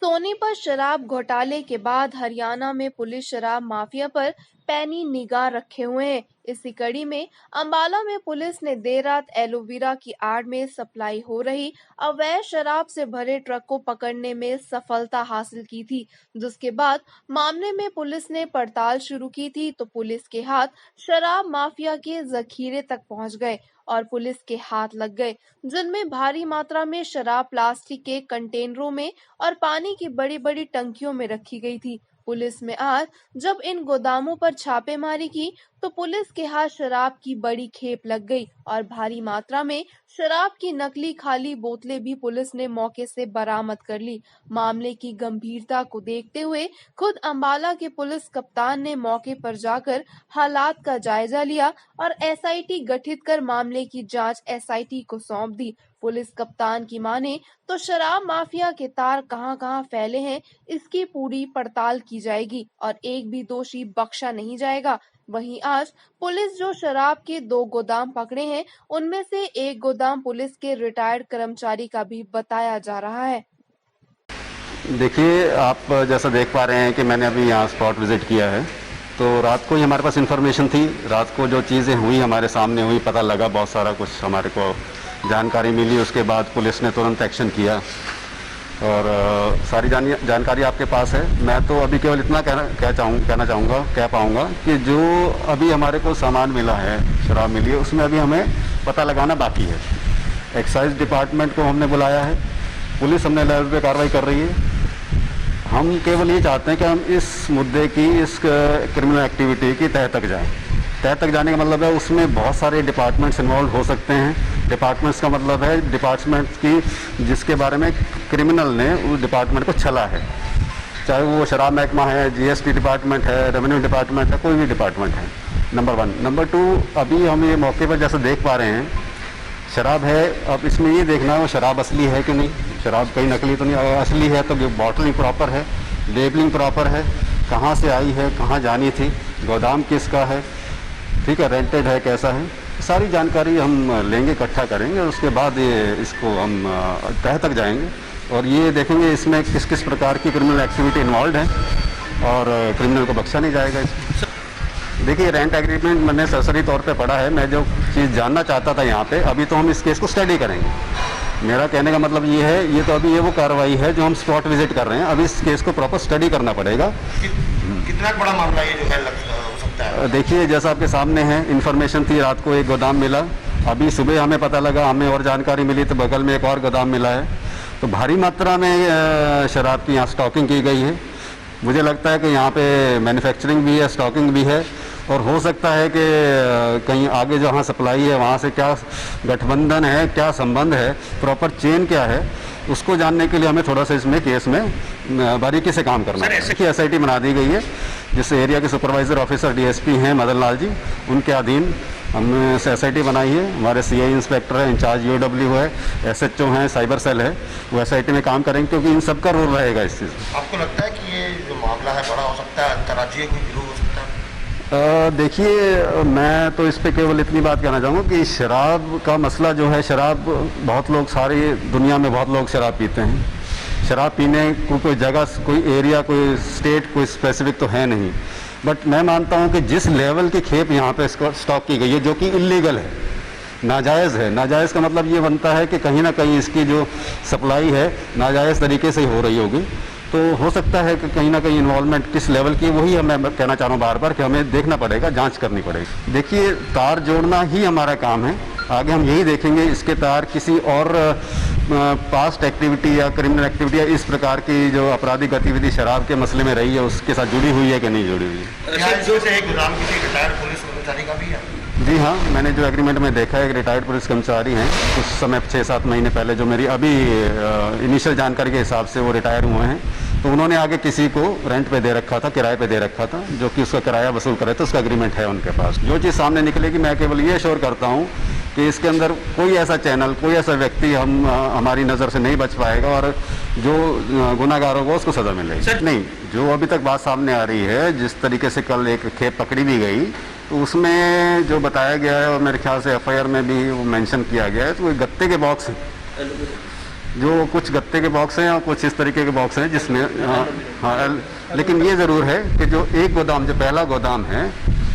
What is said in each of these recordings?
सोनीपत शराब घोटाले के बाद हरियाणा में पुलिस शराब माफिया पर पैनी निगाह रखे हुए है। इसी कड़ी में अंबाला में पुलिस ने देर रात एलोवेरा की आड़ में सप्लाई हो रही अवैध शराब से भरे ट्रक को पकड़ने में सफलता हासिल की थी, जिसके बाद मामले में पुलिस ने पड़ताल शुरू की थी तो पुलिस के हाथ शराब माफिया के जखीरे तक पहुंच गए और पुलिस के हाथ लग गए, जिनमें भारी मात्रा में शराब प्लास्टिक के कंटेनरों में और पानी की बड़ी बड़ी टंकियों में रखी गई थी। पुलिस में आज जब इन गोदामों पर छापेमारी की तो पुलिस के हाथ शराब की बड़ी खेप लग गई और भारी मात्रा में शराब की नकली खाली बोतलें भी पुलिस ने मौके से बरामद कर ली। मामले की गंभीरता को देखते हुए खुद अंबाला के पुलिस कप्तान ने मौके पर जाकर हालात का जायजा लिया और एसआईटी गठित कर मामले की जांच एसआईटी को सौंप दी। पुलिस कप्तान की माने तो शराब माफिया के तार कहां-कहां फैले हैं, इसकी पूरी पड़ताल की जाएगी और एक भी दोषी बख्शा नहीं जाएगा। वहीं आज पुलिस जो शराब के 2 गोदाम पकड़े हैं, उनमें से एक गोदाम पुलिस के रिटायर्ड कर्मचारी का भी बताया जा रहा है। देखिए, आप जैसा देख पा रहे हैं कि मैंने अभी यहाँ स्पॉट विजिट किया है, तो रात को ही हमारे पास इन्फॉर्मेशन थी। रात को जो चीज़ें हुई हमारे सामने हुई, पता लगा, बहुत सारा कुछ हमारे को जानकारी मिली। उसके बाद पुलिस ने तुरंत एक्शन किया और सारी जानकारी आपके पास है। मैं तो अभी केवल इतना कह पाऊँगा कि जो अभी हमारे को सामान मिला है, शराब मिली है, उसमें अभी हमें पता लगाना बाकी है। एक्साइज डिपार्टमेंट को हमने बुलाया है, पुलिस हमने लेवल पे कार्रवाई कर रही है। हम केवल ये चाहते हैं कि हम इस मुद्दे की, इस क्रिमिनल एक्टिविटी की तह तक जाएं। तह तक जाने का मतलब है उसमें बहुत सारे डिपार्टमेंट्स इन्वॉल्व हो सकते हैं। डिपार्टमेंट्स का मतलब है डिपार्टमेंट्स की जिसके बारे में क्रिमिनल ने उस डिपार्टमेंट को छला है, चाहे वो शराब महकमा है, जीएसटी डिपार्टमेंट है, रेवेन्यू डिपार्टमेंट है, कोई भी डिपार्टमेंट है। नंबर 1। नंबर 2, अभी हम ये मौके पर जैसा देख पा रहे हैं, शराब है। अब इसमें ये देखना है वो शराब असली है कि नहीं, शराब कहीं नकली तो नहीं। अगर असली है तो बॉटलिंग प्रॉपर है, लेबलिंग प्रॉपर है, कहाँ से आई है, कहाँ जानी थी, गोदाम किसका है, ठीक है, रेंटेड है, कैसा है, सारी जानकारी हम लेंगे, इकट्ठा करेंगे। उसके बाद ये इसको हम तह तक जाएंगे और ये देखेंगे इसमें किस किस प्रकार की क्रिमिनल एक्टिविटी इन्वॉल्व है और क्रिमिनल को बख्शा नहीं जाएगा। देखिए, रेंट एग्रीमेंट मैंने सरसरी तौर पे पढ़ा है। मैं जो चीज़ जानना चाहता था यहाँ पे, अभी तो हम इस केस को स्टडी करेंगे। मेरा कहने का मतलब ये है, ये तो अभी ये वो कार्रवाई है जो हम स्पॉट विजिट कर रहे हैं। अभी इस केस को प्रॉपर स्टडी करना पड़ेगा। कितना बड़ा मामला ये जो है हो सकता है? देखिए, जैसा आपके सामने है, इन्फॉर्मेशन थी, रात को एक गोदाम मिला, अभी सुबह हमें पता लगा, हमें और जानकारी मिली तो बगल में एक और गोदाम मिला है। तो भारी मात्रा में शराब की यहाँ स्टॉकिंग की गई है। मुझे लगता है कि यहाँ पे मैन्युफैक्चरिंग भी है, स्टॉकिंग भी है और हो सकता है कि कहीं आगे जहाँ सप्लाई है वहाँ से क्या गठबंधन है, क्या संबंध है, प्रॉपर चेन क्या है, उसको जानने के लिए हमें थोड़ा सा इसमें केस में बारीकी से काम करना है। इसकी एसआईटी बना दी गई है, जिससे एरिया के सुपरवाइजर ऑफिसर डीएसपी हैं मदन लाल जी, उनके अधीन हमने एसआईटी बनाई है। हमारे सीआई इंस्पेक्टर है, इंचार्ज यूडब्ल्यू है, एसएचओ हैं, साइबर सेल है, वो एसआईटी में काम करेंगे क्योंकि इन सब का रोल रहेगा इस चीज़। आपको लगता है कि ये जो मामला है बड़ा हो सकता है, अंतर्राज्यीय कोई गिरोह हो सकता है? देखिए, मैं तो इस पे केवल इतनी बात कहना चाहूँगा कि शराब का मसला जो है, शराब बहुत लोग, सारी दुनिया में बहुत लोग शराब पीते हैं। शराब पीने को कोई जगह, कोई एरिया, कोई स्टेट, कोई स्पेसिफिक तो है नहीं। बट मैं मानता हूँ कि जिस लेवल की खेप यहाँ पे स्टॉक की गई है, जो कि इलीगल है, नाजायज़ है। नाजायज़ का मतलब ये बनता है कि कहीं ना कहीं इसकी जो सप्लाई है नाजायज़ तरीके से ही हो रही होगी। तो हो सकता है कि कहीं ना कहीं इन्वॉल्वमेंट किस लेवल की, वही मैं कहना चाह रहा हूँ बार बार कि हमें देखना पड़ेगा, जांच करनी पड़ेगी। देखिए, तार जोड़ना ही हमारा काम है। आगे हम यही देखेंगे इसके तार किसी और पास्ट एक्टिविटी या क्रिमिनल एक्टिविटी या इस प्रकार की जो आपराधिक गतिविधि शराब के मसले में रही है उसके साथ जुड़ी हुई है कि नहीं जुड़ी हुई है। क्या इसमें एक गोदाम किसी रिटायर्ड पुलिस कर्मचारी का भी है? जी हाँ, मैंने जो एग्रीमेंट में देखा है, एक रिटायर्ड पुलिस कर्मचारी हैं, कुछ समय 6-7 महीने पहले, जो मेरी अभी इनिशियल जानकारी के हिसाब से वो रिटायर हुए हैं, तो उन्होंने आगे किसी को रेंट पे दे रखा था, किराए पे दे रखा था, जो कि उसका किराया वसूल करे, तो उसका एग्रीमेंट है उनके पास। जो चीज़ सामने निकलेगी, मैं केवल ये श्योर करता हूँ कि इसके अंदर कोई ऐसा चैनल, कोई ऐसा व्यक्ति हमारी नज़र से नहीं बच पाएगा और जो गुनाहगार होगा उसको सज़ा मिलेगी। नहीं, जो अभी तक बात सामने आ रही है, जिस तरीके से कल एक खेप पकड़ी भी गई, तो उसमें जो बताया गया है और मेरे ख्याल से एफआईआर में भी वो मेंशन किया गया है, तो वो गत्ते के बॉक्स हैं, जो कुछ गत्ते के बॉक्स हैं और कुछ इस तरीके के बॉक्स हैं जिसमें हाँ, लेकिन ये ज़रूर है कि जो एक गोदाम, जो पहला गोदाम है,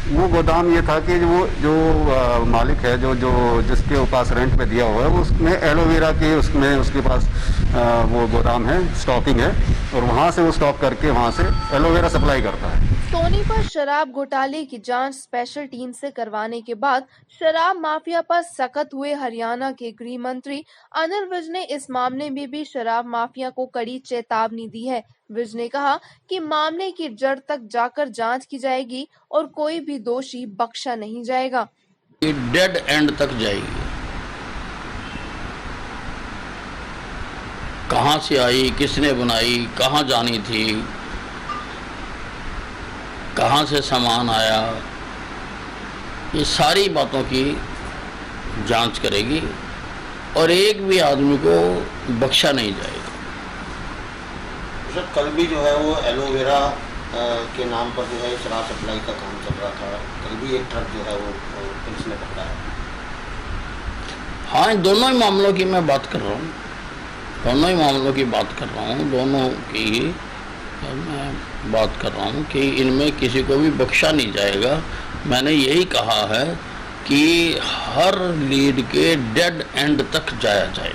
वो गोदाम ये था कि जो मालिक है, जो जिसके पास रेंट पे दिया हुआ है, वो उसमें एलोवेरा के उसमें उसके पास वो गोदाम है, स्टॉकिंग है, और वहाँ से वो स्टॉक करके वहाँ से एलोवेरा सप्लाई करता है। सोनीपत शराब घोटाले की जांच स्पेशल टीम से करवाने के बाद शराब माफिया पर सख्त हुए हरियाणा के गृह मंत्री अनिल विज ने इस मामले में भी शराब माफिया को कड़ी चेतावनी दी है। विज ने कहा कि मामले की जड़ तक जाकर जांच की जाएगी और कोई भी दोषी बख्शा नहीं जाएगा। ये डेड एंड तक जाएगी। कहां से आई, किसने बनाई, कहां जानी थी, कहां से सामान आया, ये सारी बातों की जांच करेगी और एक भी आदमी को बख्शा नहीं जाएगा। सर कल भी जो है वो एलोवेरा के नाम पर जो है शराब सप्लाई का काम चल रहा था, कल भी एक ट्रक जो है वो पुलिस ने पकड़ा है। हाँ, इन दोनों ही मामलों की मैं बात कर रहा हूँ, दोनों ही मामलों की बात कर रहा हूँ, दोनों की मैं बात कर रहा हूँ कि इनमें किसी को भी बख्शा नहीं जाएगा। मैंने यही कहा है कि हर लीड के डेड एंड तक जाया जाए।